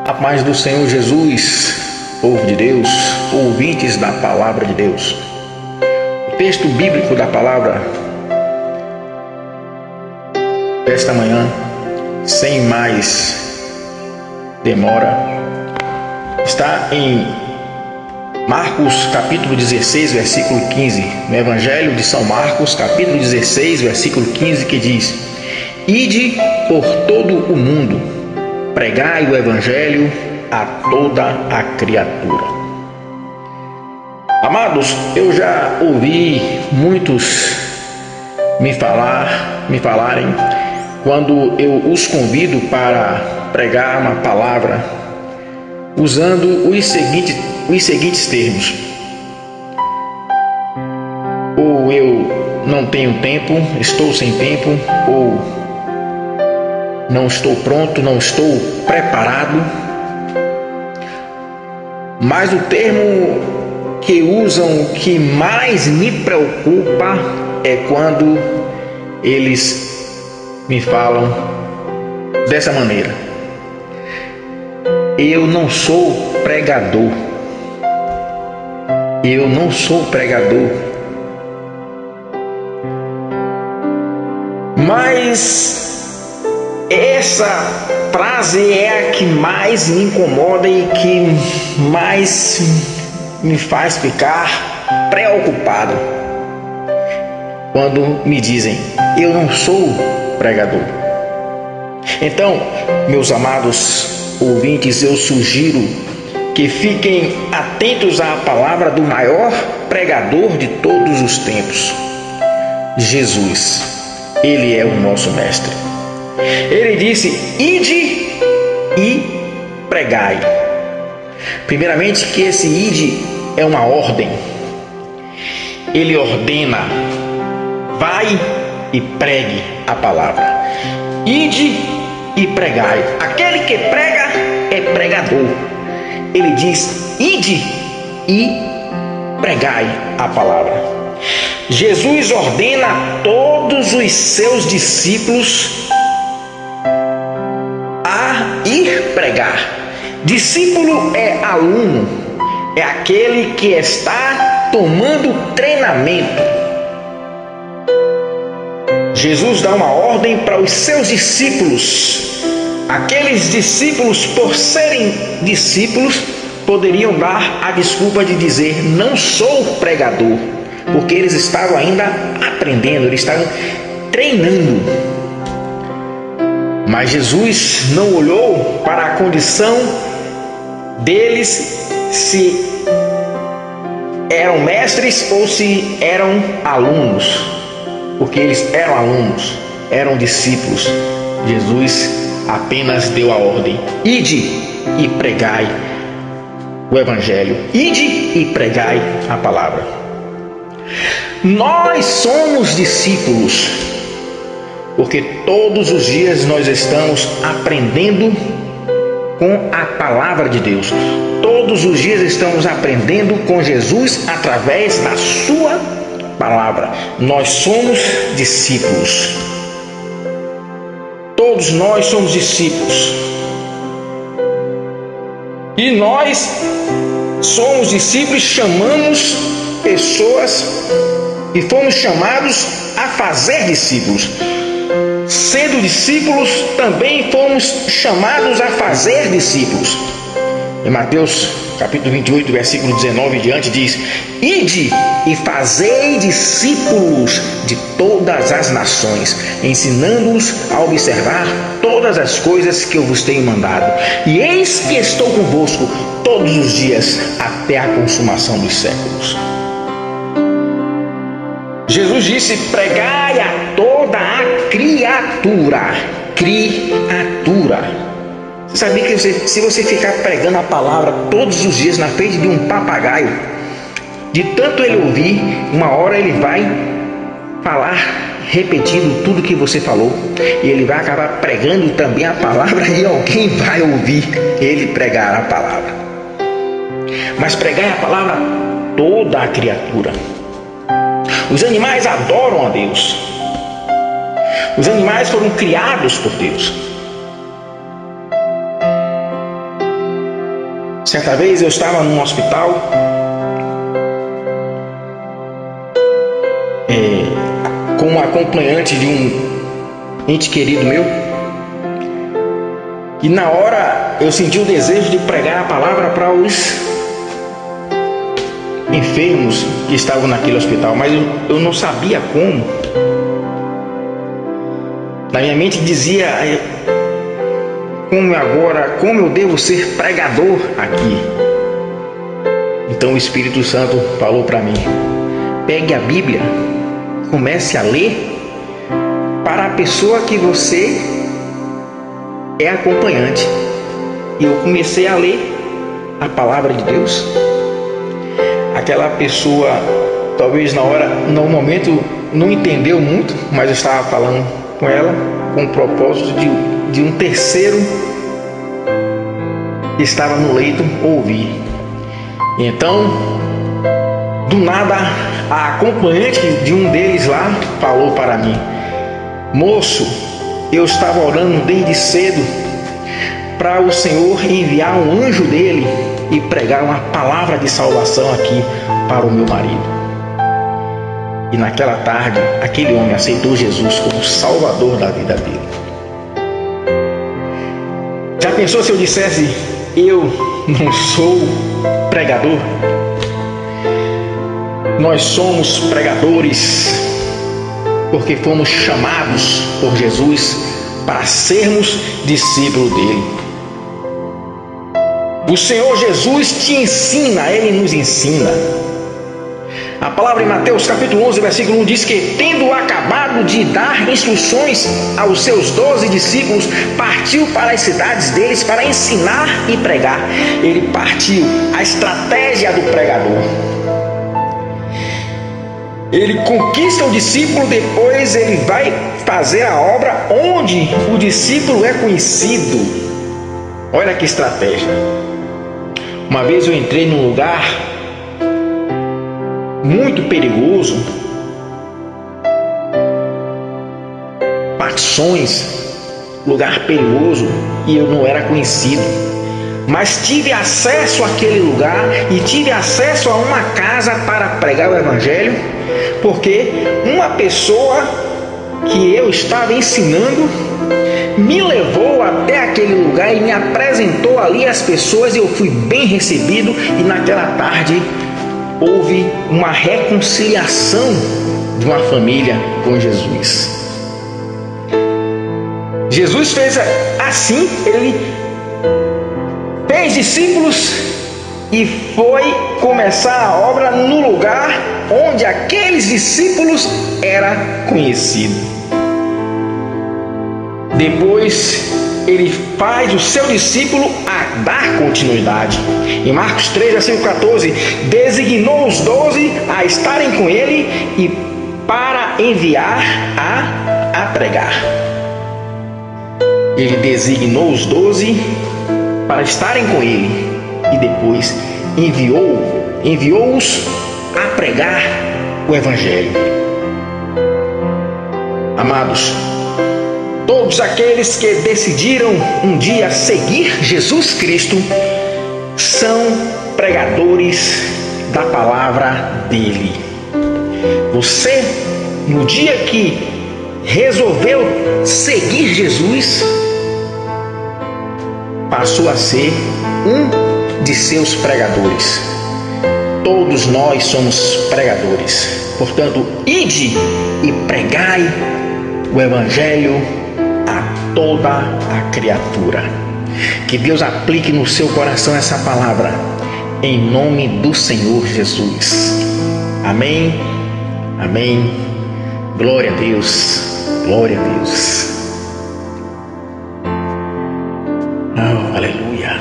A paz do Senhor Jesus, povo de Deus, ouvintes da palavra de Deus. O texto bíblico da palavra desta manhã, sem mais demora, está em Marcos capítulo 16, versículo 15, no Evangelho de São Marcos, capítulo 16, versículo 15, que diz: Ide por todo o mundo, pregai o Evangelho a toda a criatura. Amados, eu já ouvi muitos me falarem quando eu os convido para pregar uma palavra, usando os seguintes termos: ou eu não tenho tempo, estou sem tempo, ou não estou pronto, não estou preparado. Mas o termo que usam que mais me preocupa é quando eles me falam dessa maneira: eu não sou pregador. Eu não sou pregador. Mas essa frase é a que mais me incomoda e que mais me faz ficar preocupado. Quando me dizem, eu não sou pregador. Então, meus amados ouvintes, eu sugiro que fiquem atentos à palavra do maior pregador de todos os tempos, Jesus. Ele é o nosso mestre. Ele disse: ide e pregai. Primeiramente, que esse ide é uma ordem. Ele ordena: vai e pregue a palavra. Ide e pregai. Aquele que prega é pregador. Ele diz: ide e pregai a palavra. Jesus ordena a todos os seus discípulos a ir pregar. Discípulo é aluno, é aquele que está tomando treinamento. Jesus dá uma ordem para os seus discípulos. Aqueles discípulos, por serem discípulos, poderiam dar a desculpa de dizer: não sou pregador, porque eles estavam ainda aprendendo, eles estavam treinando. Mas Jesus não olhou para a condição deles, se eram mestres ou se eram alunos, porque eles eram alunos, eram discípulos. Jesus apenas deu a ordem: ide e pregai o Evangelho, ide e pregai a palavra. Nós somos discípulos, porque todos os dias nós estamos aprendendo com a palavra de Deus. Todos os dias estamos aprendendo com Jesus através da sua palavra. Nós somos discípulos. Todos nós somos discípulos. E nós somos discípulos, chamamos pessoas e fomos chamados a fazer discípulos. Sendo discípulos, também fomos chamados a fazer discípulos. Em Mateus capítulo 28, versículo 19 em diante diz: ide e fazei discípulos de todas as nações, ensinando-os a observar todas as coisas que eu vos tenho mandado. E eis que estou convosco todos os dias até a consumação dos séculos. Jesus disse: pregai a toda a criatura. Criatura. Você sabia que se você ficar pregando a palavra todos os dias na frente de um papagaio, de tanto ele ouvir, uma hora ele vai falar repetindo tudo que você falou, e ele vai acabar pregando também a palavra, e alguém vai ouvir ele pregar a palavra. Mas pregai a palavra a toda a criatura. Os animais adoram a Deus. Os animais foram criados por Deus. Certa vez eu estava num hospital, como acompanhante de um ente querido meu, e na hora eu senti o desejo de pregar a palavra para os enfermos que estavam naquele hospital, mas eu não sabia como. Na minha mente dizia: como eu devo ser pregador aqui? Então o Espírito Santo falou para mim: pegue a Bíblia, comece a ler para a pessoa que você é acompanhante. E eu comecei a ler a palavra de Deus. Aquela pessoa, talvez no momento, não entendeu muito, mas eu estava falando com ela com o propósito de um terceiro que estava no leito ouvir. Então, do nada, a acompanhante de um deles lá falou para mim: moço, eu estava orando desde cedo para o Senhor enviar um anjo dele e pregar uma palavra de salvação aqui para o meu marido. E naquela tarde, aquele homem aceitou Jesus como Salvador da vida dele. Já pensou se eu dissesse: eu não sou pregador? Nós somos pregadores porque fomos chamados por Jesus para sermos discípulos dele. O Senhor Jesus te ensina, Ele nos ensina. A palavra em Mateus capítulo 11, versículo 1 diz que, tendo acabado de dar instruções aos seus 12 discípulos, partiu para as cidades deles para ensinar e pregar. Ele partiu, a estratégia do pregador. Ele conquista o discípulo, depois ele vai fazer a obra onde o discípulo é conhecido. Olha que estratégia. Uma vez eu entrei num lugar muito perigoso, facções, lugar perigoso, e eu não era conhecido, mas tive acesso àquele lugar e tive acesso a uma casa para pregar o Evangelho, porque uma pessoa que eu estava ensinando me levou até aquele lugar e me apresentou ali as pessoas, e eu fui bem recebido, e naquela tarde houve uma reconciliação de uma família com Jesus. Jesus fez assim, ele fez discípulos e foi começar a obra no lugar onde aqueles discípulos eram conhecidos. Depois ele faz o seu discípulo a dar continuidade. Em Marcos 3, versículo 14, designou os 12 a estarem com ele e para enviar a pregar. Ele designou os 12 para estarem com ele e depois enviou-os a pregar o Evangelho. Amados, todos aqueles que decidiram um dia seguir Jesus Cristo são pregadores da palavra dele. Você, no dia que resolveu seguir Jesus, passou a ser um de seus pregadores. Todos nós somos pregadores. Portanto, ide e pregai o Evangelho a toda a criatura. Que Deus aplique no seu coração essa palavra, em nome do Senhor Jesus. Amém, amém. Glória a Deus, glória a Deus. Oh, aleluia.